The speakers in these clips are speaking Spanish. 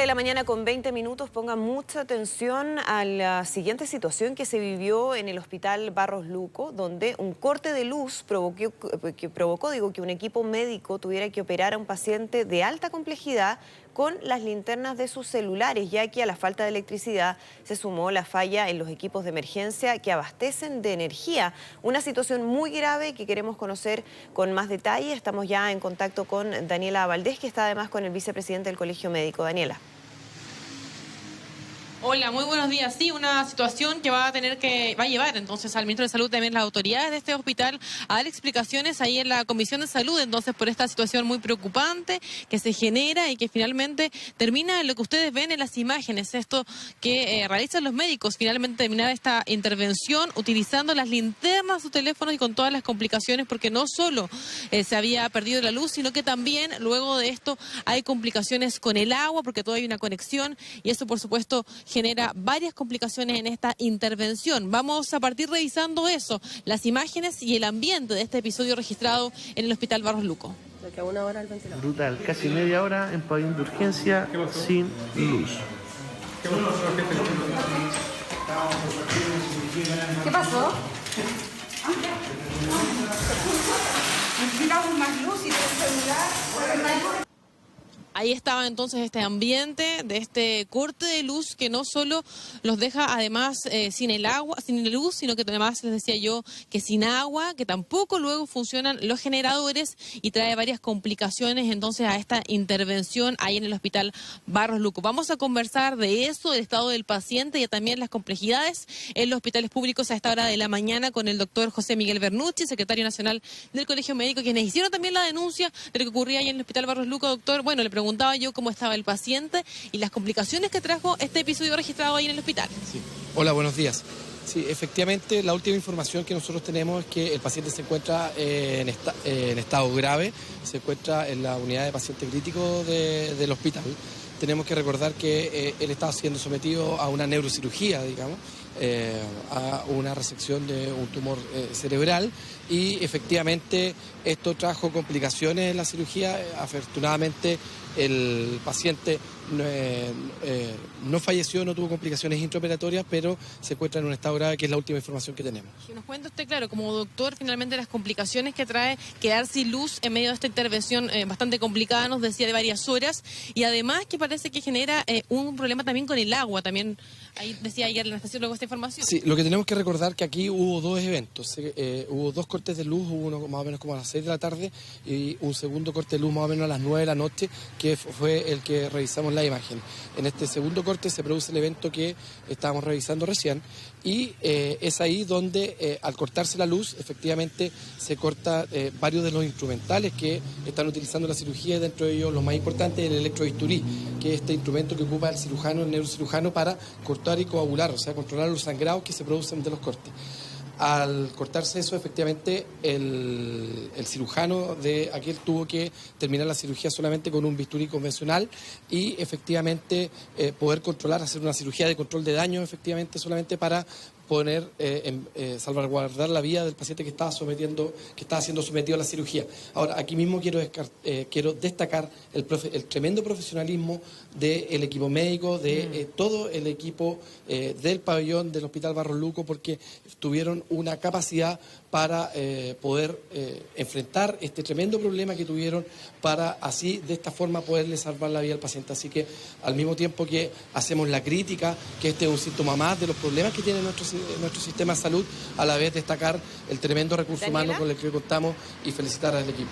de la mañana con 20 minutos, pongan mucha atención a la siguiente situación que se vivió en el Hospital Barros Luco, donde un corte de luz provocó que un equipo médico tuviera que operar a un paciente de alta complejidad con las linternas de sus celulares, ya que a la falta de electricidad se sumó la falla en los equipos de emergencia que abastecen de energía. Una situación muy grave que queremos conocer con más detalle. Estamos ya en contacto con Daniela Valdés, que está además con el vicepresidente del Colegio Médico. Daniela. Hola, muy buenos días. Sí, una situación que va a llevar entonces al ministro de Salud, también las autoridades de este hospital, a dar explicaciones ahí en la Comisión de Salud, entonces por esta situación muy preocupante que se genera y que finalmente termina en lo que ustedes ven en las imágenes, esto que realizan los médicos, finalmente terminar esta intervención utilizando las linternas de sus teléfonos y con todas las complicaciones, porque no solo se había perdido la luz, sino que también luego de esto hay complicaciones con el agua, porque todavía hay una conexión y eso por supuesto genera varias complicaciones en esta intervención. Vamos a partir revisando eso, las imágenes y el ambiente de este episodio registrado en el Hospital Barros Luco. Brutal, casi media hora en pabellón de urgencia sin luz. ¿Qué pasó? Necesitamos más luz y celular. Ahí estaba entonces este ambiente de este corte de luz que no solo los deja además sin luz, sino que además les decía yo que sin agua, que tampoco luego funcionan los generadores y trae varias complicaciones entonces a esta intervención ahí en el Hospital Barros Luco. Vamos a conversar de eso, del estado del paciente y también las complejidades en los hospitales públicos a esta hora de la mañana con el doctor José Miguel Bernucci, secretario nacional del Colegio Médico, quienes hicieron también la denuncia de lo que ocurría ahí en el Hospital Barros Luco. Doctor, bueno, le preguntaba yo cómo estaba el paciente y las complicaciones que trajo este episodio registrado ahí en el hospital. Sí. Hola, buenos días. Sí, efectivamente, la última información que nosotros tenemos es que el paciente se encuentra en estado grave, se encuentra en la unidad de paciente crítico del hospital. Tenemos que recordar que él estaba siendo sometido a una neurocirugía, digamos, a una resección de un tumor cerebral y efectivamente esto trajo complicaciones en la cirugía. Afortunadamente el paciente no falleció, no tuvo complicaciones intraoperatorias, pero se encuentra en un estado grave, que es la última información que tenemos. Y nos cuenta usted, claro, como doctor, finalmente las complicaciones que trae quedar sin luz en medio de esta intervención bastante complicada, nos decía, de varias horas, y además que parece que genera un problema también con el agua, también, ahí decía ayer la estación luego esta información. Sí, lo que tenemos que recordar que aquí hubo dos eventos, hubo dos cortes de luz, hubo uno más o menos como a las 6 de la tarde y un segundo corte de luz más o menos a las 9 de la noche, que fue el que revisamos la imagen. En este segundo corte se produce el evento que estábamos revisando recién y es ahí donde al cortarse la luz efectivamente se corta varios de los instrumentales que están utilizando la cirugía, y dentro de ellos lo más importante es el electrobisturí, que es este instrumento que ocupa el neurocirujano para cortar y coagular, o sea, controlar los sangrados que se producen de los cortes. Al cortarse eso, efectivamente, el cirujano de aquel tuvo que terminar la cirugía solamente con un bisturí convencional y efectivamente poder controlar, hacer una cirugía de control de daño, efectivamente, solamente para poder salvaguardar la vida del paciente que estaba siendo sometido a la cirugía. Ahora, aquí mismo quiero destacar el tremendo profesionalismo del equipo médico, de todo el equipo del pabellón del Hospital Barros Luco, porque tuvieron una capacidad para poder enfrentar este tremendo problema que tuvieron, para así, de esta forma, poderle salvar la vida al paciente. Así que, al mismo tiempo que hacemos la crítica, que este es un síntoma más de los problemas que tiene nuestro sistema de salud, a la vez destacar el tremendo recurso humano con el que contamos y felicitar al equipo.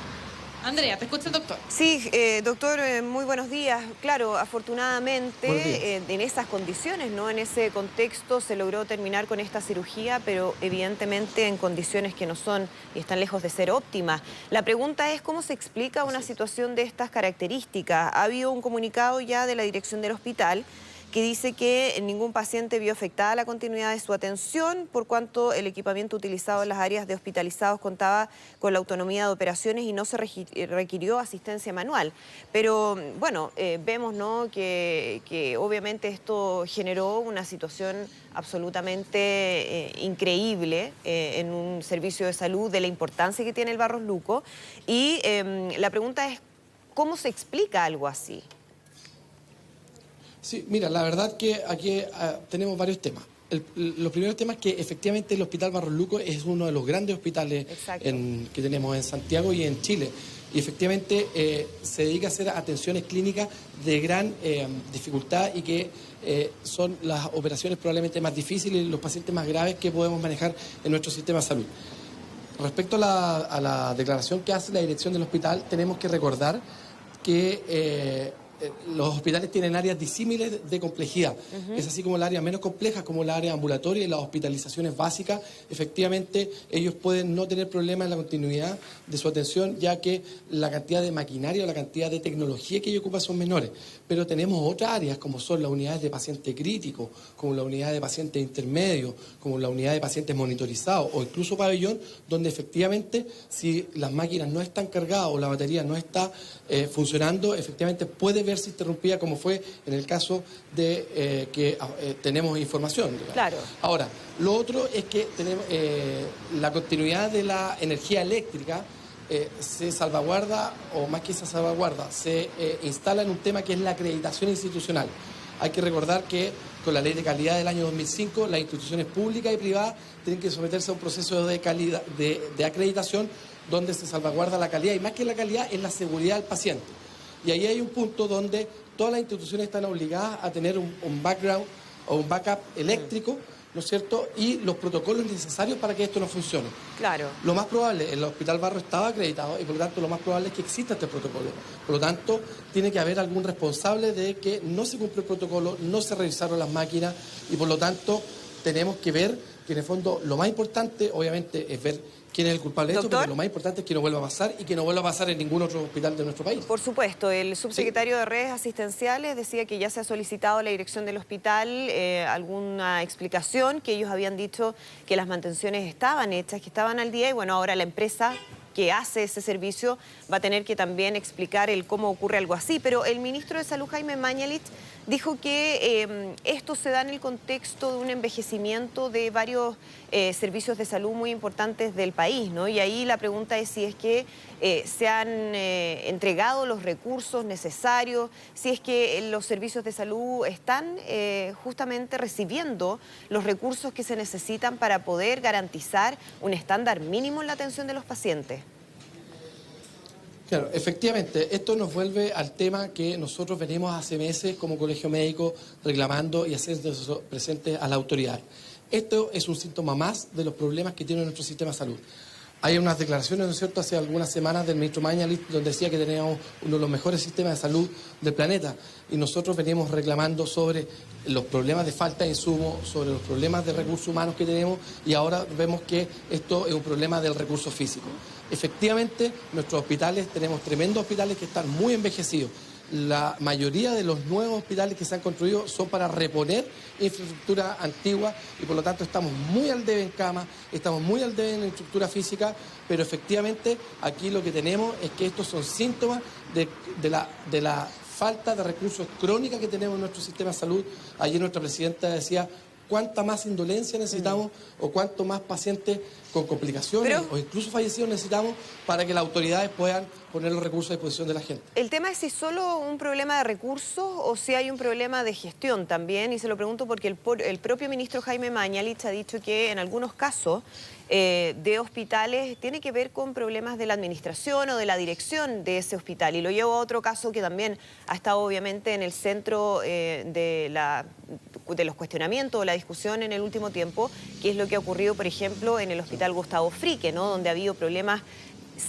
Andrea, te escucha el doctor. Sí, doctor, muy buenos días. Claro, afortunadamente en esas condiciones, ¿no? En ese contexto se logró terminar con esta cirugía, pero evidentemente en condiciones que no son y están lejos de ser óptimas. La pregunta es, ¿cómo se explica una situación de estas características? Ha habido un comunicado ya de la dirección del hospital que dice que ningún paciente vio afectada la continuidad de su atención, por cuanto el equipamiento utilizado en las áreas de hospitalizados contaba con la autonomía de operaciones y no se requirió asistencia manual. Pero bueno, vemos, ¿no?, que obviamente esto generó una situación absolutamente increíble en un servicio de salud de la importancia que tiene el Barros Luco. Y la pregunta es, ¿cómo se explica algo así? Sí, mira, la verdad que aquí tenemos varios temas. Los primeros temas es que efectivamente el Hospital Barros Luco es uno de los grandes hospitales que tenemos en Santiago y en Chile. Y efectivamente se dedica a hacer atenciones clínicas de gran dificultad y que son las operaciones probablemente más difíciles y los pacientes más graves que podemos manejar en nuestro sistema de salud. Respecto a la declaración que hace la dirección del hospital, tenemos que recordar que los hospitales tienen áreas disímiles de complejidad. Es así como el área menos compleja, como la área ambulatoria y las hospitalizaciones básicas. Efectivamente, ellos pueden no tener problemas en la continuidad de su atención, ya que la cantidad de maquinaria o la cantidad de tecnología que ellos ocupan son menores. Pero tenemos otras áreas, como son las unidades de paciente crítico, como la unidad de pacientes intermedios, como la unidad de pacientes monitorizados o incluso pabellón, donde efectivamente, si las máquinas no están cargadas o la batería no está funcionando, efectivamente puede verse interrumpida, como fue en el caso de que tenemos información. ¿Verdad? Claro. Ahora, lo otro es que tenemos la continuidad de la energía eléctrica se salvaguarda, o más que esa salvaguarda, se instala en un tema que es la acreditación institucional. Hay que recordar que con la Ley de Calidad del año 2005, las instituciones públicas y privadas tienen que someterse a un proceso de acreditación donde se salvaguarda la calidad, y más que la calidad es la seguridad del paciente. Y ahí hay un punto donde todas las instituciones están obligadas a tener un background o un backup eléctrico, ¿no es cierto?, y los protocolos necesarios para que esto no funcione. Claro. Lo más probable, el Hospital Barro estaba acreditado y por lo tanto lo más probable es que exista este protocolo. Por lo tanto, tiene que haber algún responsable de que no se cumple el protocolo, no se revisaron las máquinas y por lo tanto tenemos que ver que en el fondo lo más importante, obviamente, es ver quién es el culpable de esto, pero lo más importante es que no vuelva a pasar y que no vuelva a pasar en ningún otro hospital de nuestro país. Por supuesto, el subsecretario de Redes Asistenciales decía que ya se ha solicitado a la dirección del hospital alguna explicación, que ellos habían dicho que las mantenciones estaban hechas, que estaban al día, y bueno, ahora la empresa que hace ese servicio va a tener que también explicar el cómo ocurre algo así. Pero el ministro de Salud, Jaime Mañalich, dijo que esto se da en el contexto de un envejecimiento de varios servicios de salud muy importantes del país, ¿no? Y ahí la pregunta es si es que se han entregado los recursos necesarios, si es que los servicios de salud están justamente recibiendo los recursos que se necesitan para poder garantizar un estándar mínimo en la atención de los pacientes. Claro, efectivamente, esto nos vuelve al tema que nosotros venimos hace meses como colegio médico reclamando y haciendo presentes a las autoridades. Esto es un síntoma más de los problemas que tiene nuestro sistema de salud. Hay unas declaraciones, ¿no es cierto?, hace algunas semanas del ministro Mañalich, donde decía que teníamos uno de los mejores sistemas de salud del planeta. Y nosotros veníamos reclamando sobre los problemas de falta de insumos, sobre los problemas de recursos humanos que tenemos, y ahora vemos que esto es un problema del recurso físico. Efectivamente, nuestros hospitales, tenemos tremendos hospitales que están muy envejecidos. La mayoría de los nuevos hospitales que se han construido son para reponer infraestructura antigua y por lo tanto estamos muy al debe en cama, estamos muy al debe en estructura física, pero efectivamente aquí lo que tenemos es que estos son síntomas de la falta de recursos crónica que tenemos en nuestro sistema de salud. Ayer nuestra presidenta decía cuánta más indolencia necesitamos o cuánto más pacientes con complicaciones o incluso fallecidos necesitamos para que las autoridades puedan poner los recursos a disposición de la gente. El tema es si solo un problema de recursos o si hay un problema de gestión también, y se lo pregunto porque el propio ministro Jaime Mañalich ha dicho que en algunos casos de hospitales tiene que ver con problemas de la administración o de la dirección de ese hospital. Y lo llevo a otro caso que también ha estado obviamente en el centro de los cuestionamientos o la discusión en el último tiempo, que es lo que ha ocurrido, por ejemplo, en el Hospital Gustavo Frique, ¿no?, donde ha habido problemas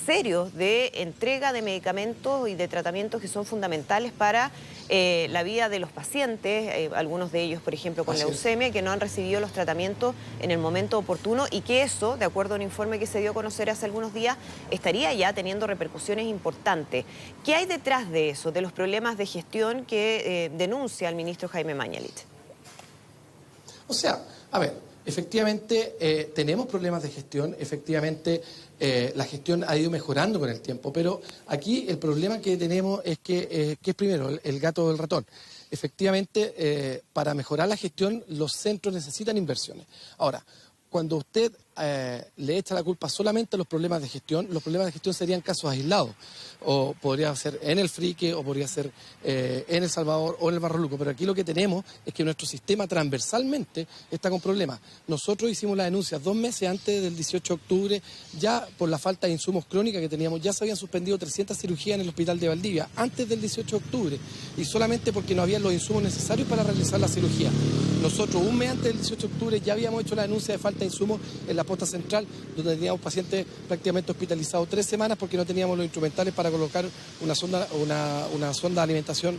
serios de entrega de medicamentos y de tratamientos que son fundamentales para la vida de los pacientes, algunos de ellos, por ejemplo, con leucemia, que no han recibido los tratamientos en el momento oportuno y que eso, de acuerdo a un informe que se dio a conocer hace algunos días, estaría ya teniendo repercusiones importantes. ¿Qué hay detrás de eso, de los problemas de gestión que denuncia el ministro Jaime Mañalich? O sea, a ver, efectivamente tenemos problemas de gestión, efectivamente la gestión ha ido mejorando con el tiempo, pero aquí el problema que tenemos es que es primero el gato del ratón. Efectivamente, para mejorar la gestión los centros necesitan inversiones. Ahora, cuando usted le echa la culpa solamente a los problemas de gestión serían casos aislados. O podría ser en el Frique, o podría ser en El Salvador o en el Barro Luco. Pero aquí lo que tenemos es que nuestro sistema transversalmente está con problemas. Nosotros hicimos las denuncias 2 meses antes del 18 de octubre, ya por la falta de insumos crónica que teníamos. Ya se habían suspendido 300 cirugías en el hospital de Valdivia antes del 18 de octubre, y solamente porque no había los insumos necesarios para realizar la cirugía. Nosotros, 1 mes antes del 18 de octubre, ya habíamos hecho la denuncia de falta de insumos en la posta central, donde teníamos pacientes prácticamente hospitalizados 3 semanas porque no teníamos los instrumentales para colocar una sonda de alimentación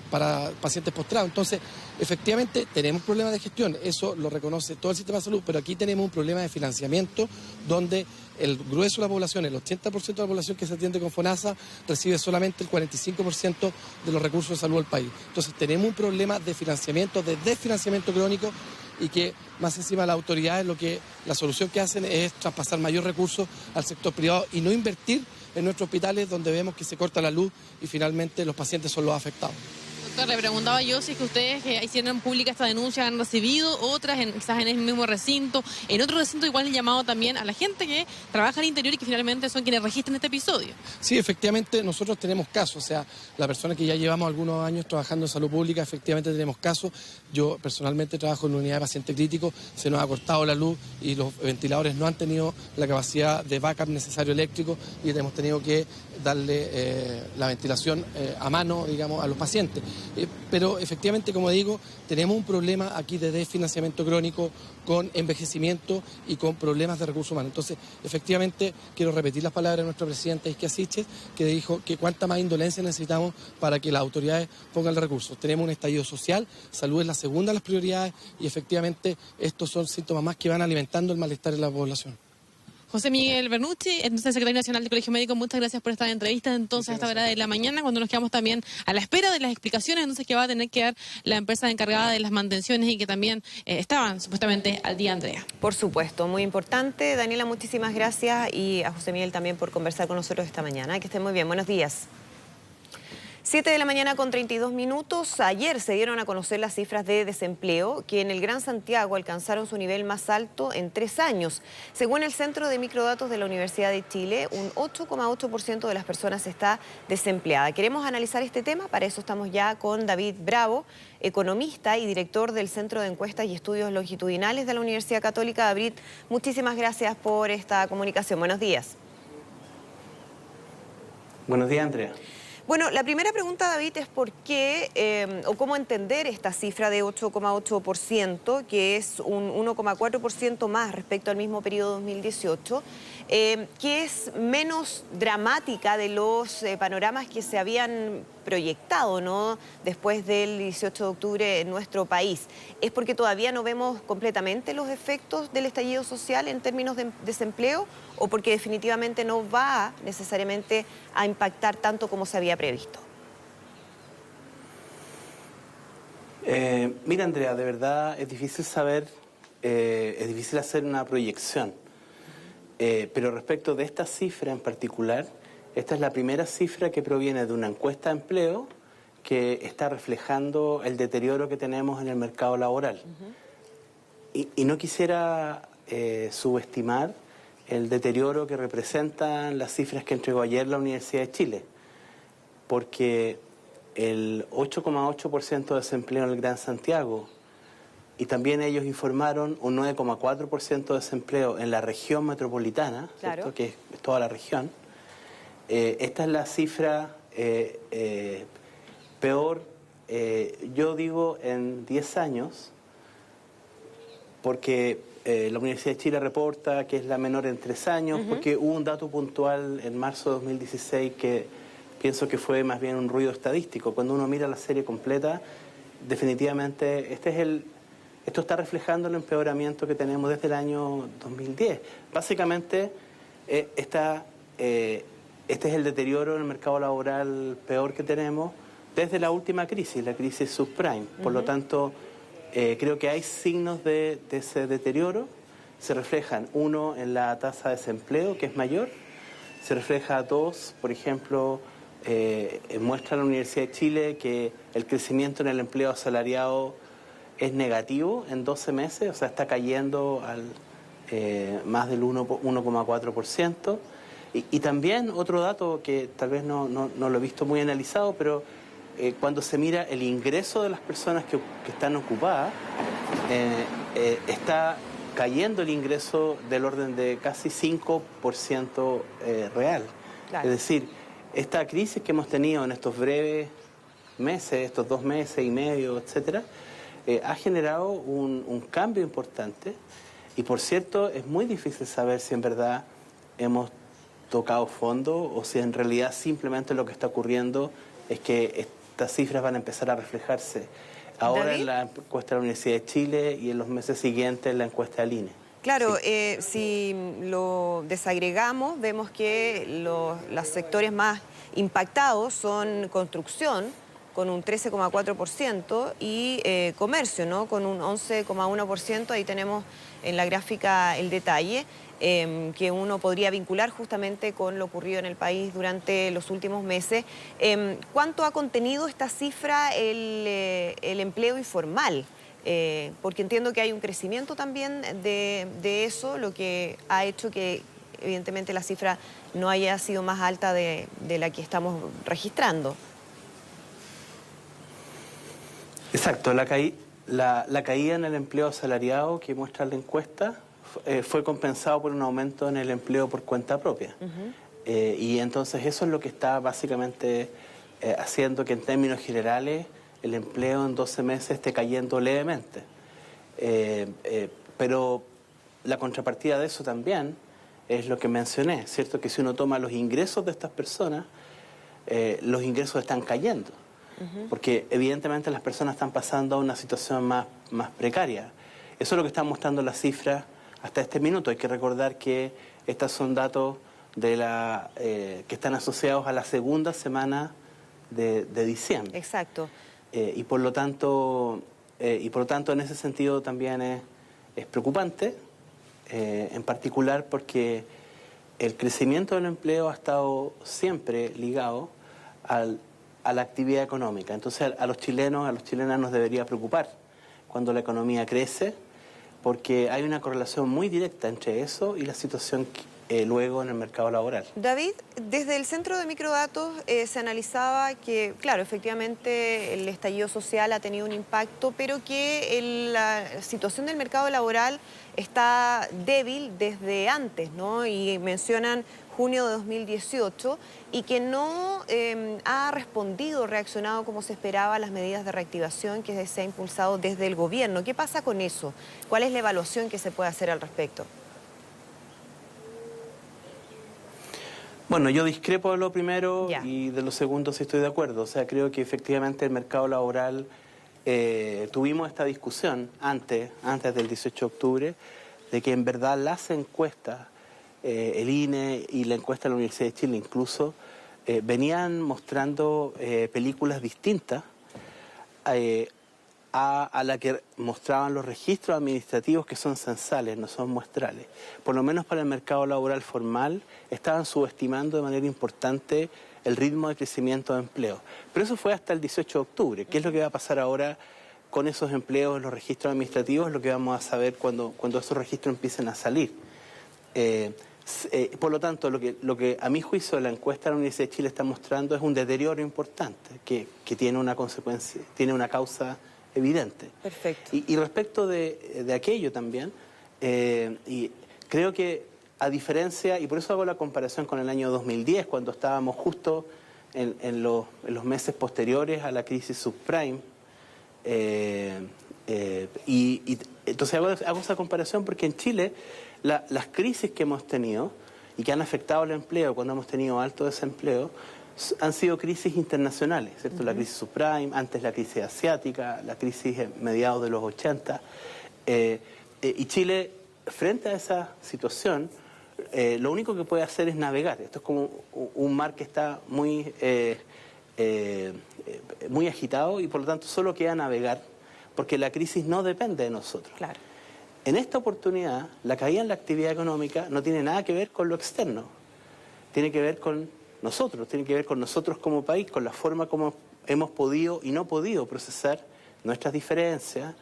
para pacientes postrados. Entonces, efectivamente, tenemos problemas de gestión, eso lo reconoce todo el sistema de salud, pero aquí tenemos un problema de financiamiento donde el grueso de la población, el 80% de la población que se atiende con FONASA, recibe solamente el 45% de los recursos de salud del país. Entonces, tenemos un problema de financiamiento, de desfinanciamiento crónico, y que más encima las autoridades la solución que hacen es traspasar mayor recursos al sector privado y no invertir en nuestros hospitales, donde vemos que se corta la luz y finalmente los pacientes son los afectados. Doctor, le preguntaba yo si es que ustedes que hicieron pública esta denuncia han recibido otras, quizás en el mismo recinto, en otro recinto, igual el llamado también a la gente que trabaja al interior y que finalmente son quienes registran este episodio. Sí, efectivamente nosotros tenemos casos, o sea, la persona que ya llevamos algunos años trabajando en salud pública, efectivamente tenemos casos. Yo personalmente trabajo en una unidad de paciente crítico, se nos ha cortado la luz y los ventiladores no han tenido la capacidad de backup necesario eléctrico y hemos tenido que darle la ventilación a mano, digamos, a los pacientes. Pero efectivamente, como digo, tenemos un problema aquí de desfinanciamiento crónico, con envejecimiento y con problemas de recursos humanos. Entonces, efectivamente, quiero repetir las palabras de nuestro presidente Isquia Siches, que dijo que cuánta más indolencia necesitamos para que las autoridades pongan los recursos. Tenemos un estallido social, salud es la segunda de las prioridades y efectivamente estos son síntomas más que van alimentando el malestar en la población. José Miguel Bernucci, entonces secretario nacional del Colegio Médico, muchas gracias por esta entrevista. Entonces, a esta hora de la mañana, cuando nos quedamos también a la espera de las explicaciones, entonces que va a tener que dar la empresa encargada de las mantenciones y que también estaban supuestamente al día, Andrea. Por supuesto, muy importante. Daniela, muchísimas gracias, y a José Miguel también por conversar con nosotros esta mañana. Que estén muy bien. Buenos días. 7 de la mañana con 32 minutos. Ayer se dieron a conocer las cifras de desempleo, que en el Gran Santiago alcanzaron su nivel más alto en 3 años. Según el Centro de Microdatos de la Universidad de Chile, un 8,8% de las personas está desempleada. Queremos analizar este tema, para eso estamos ya con David Bravo, economista y director del Centro de Encuestas y Estudios Longitudinales de la Universidad Católica. David, muchísimas gracias por esta comunicación. Buenos días. Buenos días, Andrea. Bueno, la primera pregunta, David, es por qué o cómo entender esta cifra de 8,8%, que es un 1,4% más respecto al mismo periodo 2018, que es menos dramática de los panoramas que se habían proyectado, ¿no?, después del 18 de octubre en nuestro país. ¿Es porque todavía no vemos completamente los efectos del estallido social en términos de desempleo, o porque definitivamente no va necesariamente a impactar tanto como se había previsto? Mira, Andrea, de verdad es difícil saber, es difícil hacer una proyección, pero respecto de esta cifra en particular, esta es la primera cifra que proviene de una encuesta de empleo que está reflejando el deterioro que tenemos en el mercado laboral. Y no quisiera subestimar el deterioro que representan las cifras que entregó ayer la Universidad de Chile, porque el 8,8% de desempleo en el Gran Santiago, y también ellos informaron un 9,4% de desempleo en la región metropolitana, claro, ¿cierto?, que es toda la región. Esta es la cifra peor, yo digo, en 10 años, porque la Universidad de Chile reporta que es la menor en 3 años, porque hubo un dato puntual en marzo de 2016 que pienso que fue más bien un ruido estadístico. Cuando uno mira la serie completa, definitivamente esto está reflejando el empeoramiento que tenemos desde el año 2010. Básicamente, este es el deterioro en el mercado laboral peor que tenemos desde la última crisis, la crisis subprime. Por lo tanto, creo que hay signos de ese deterioro. Se reflejan, uno, en la tasa de desempleo, que es mayor. Se refleja, dos, por ejemplo, muestra la Universidad de Chile que el crecimiento en el empleo asalariado es negativo en 12 meses, o sea, está cayendo al más del 1,4%. Y también otro dato que tal vez no lo he visto muy analizado, pero cuando se mira el ingreso de las personas que están ocupadas, está cayendo el ingreso del orden de casi 5% real. Claro. Es decir, esta crisis que hemos tenido en estos breves meses, estos 2 meses y medio, etcétera, ha generado un cambio importante. Y por cierto, es muy difícil saber si en verdad hemos tocado fondo o si en realidad simplemente lo que está ocurriendo es que estas cifras van a empezar a reflejarse ahora David, en la encuesta de la Universidad de Chile y en los meses siguientes en la encuesta del INE. Claro, Sí. si lo desagregamos, vemos que los sectores más impactados son construcción, con un 13,4%, y comercio, ¿no?, con un 11,1%. Ahí tenemos en la gráfica el detalle, que uno podría vincular justamente con lo ocurrido en el país durante los últimos meses. ¿Cuánto ha contenido esta cifra el empleo informal? Porque entiendo que hay un crecimiento también de eso, lo que ha hecho que evidentemente la cifra no haya sido más alta de la que estamos registrando. Exacto, la caída en el empleo asalariado que muestra la encuesta fue compensado por un aumento en el empleo por cuenta propia. Y entonces eso es lo que está básicamente haciendo que en términos generales el empleo en 12 meses esté cayendo levemente. Pero la contrapartida de eso también es lo que mencioné, ¿cierto? Que si uno toma los ingresos de estas personas, los ingresos están cayendo. Porque evidentemente las personas están pasando a una situación más precaria. Eso es lo que están mostrando las cifras hasta este minuto. Hay que recordar que estos son datos que están asociados a la segunda semana de diciembre. Exacto. Y por lo tanto en ese sentido también es preocupante, en particular porque el crecimiento del empleo ha estado siempre ligado a la actividad económica. Entonces a los chilenos, a las chilenas nos debería preocupar cuando la economía crece, porque hay una correlación muy directa entre eso y la situación luego en el mercado laboral. David, desde el Centro de Microdatos se analizaba que, claro, efectivamente el estallido social ha tenido un impacto, pero que la situación del mercado laboral está débil desde antes, ¿no? Y mencionan junio de 2018, y que no ha reaccionado como se esperaba a las medidas de reactivación que se ha impulsado desde el gobierno. ¿Qué pasa con eso? ¿Cuál es la evaluación que se puede hacer al respecto? Bueno, yo discrepo de lo primero Ya. Y de lo segundo sí estoy de acuerdo. O sea, creo que efectivamente el mercado laboral, tuvimos esta discusión antes del 18 de octubre, de que en verdad las encuestas, el INE y la encuesta de la Universidad de Chile incluso, venían mostrando películas distintas a la que mostraban los registros administrativos, que son censales, no son muestrales. Por lo menos para el mercado laboral formal estaban subestimando de manera importante el ritmo de crecimiento de empleo. Pero eso fue hasta el 18 de octubre. ¿Qué es lo que va a pasar ahora con esos empleos en los registros administrativos? Lo que vamos a saber cuando esos registros empiecen a salir. Por lo tanto, lo que a mi juicio la encuesta de la Universidad de Chile está mostrando es un deterioro importante que tiene una consecuencia, tiene una causa evidente. Perfecto. Y respecto de aquello también, y creo que a diferencia, y por eso hago la comparación con el año 2010, cuando estábamos justo en los meses posteriores a la crisis subprime, y entonces hago esa comparación porque en Chile las crisis que hemos tenido y que han afectado el empleo cuando hemos tenido alto desempleo han sido crisis internacionales, ¿cierto? La crisis subprime, antes la crisis asiática, la crisis en mediados de los 80. Y Chile, frente a esa situación, lo único que puede hacer es navegar. Esto es como un mar que está muy agitado y por lo tanto solo queda navegar, porque la crisis no depende de nosotros. Claro. En esta oportunidad, la caída en la actividad económica no tiene nada que ver con lo externo, tiene que ver con nosotros, tiene que ver con nosotros como país, con la forma como hemos podido y no podido procesar nuestras diferencias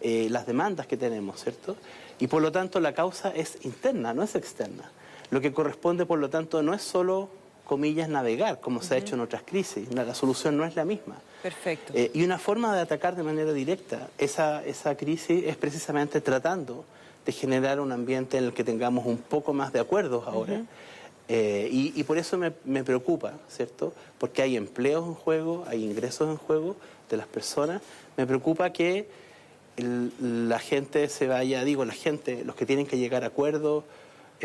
las demandas que tenemos, ¿cierto? Y por lo tanto la causa es interna, no es externa. Lo que corresponde, por lo tanto, no es solo, comillas, navegar, como se ha hecho en otras crisis. La solución no es la misma. Perfecto. Y una forma de atacar de manera directa esa crisis es precisamente tratando de generar un ambiente en el que tengamos un poco más de acuerdos ahora. Y por eso me preocupa, ¿cierto? Porque hay empleos en juego, hay ingresos en juego de las personas. Me preocupa que la gente se vaya, los que tienen que llegar a acuerdos,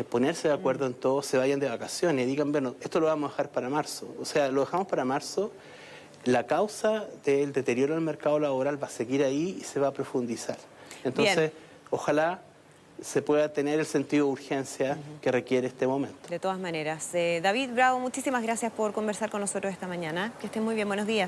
ponerse de acuerdo en todo, se vayan de vacaciones y digan, bueno, esto lo vamos a dejar para marzo. O sea, lo dejamos para marzo, la causa del deterioro del mercado laboral va a seguir ahí y se va a profundizar. Entonces, ojalá se pueda tener el sentido de urgencia que requiere este momento. De todas maneras. David Bravo, muchísimas gracias por conversar con nosotros esta mañana. Que estén muy bien, buenos días.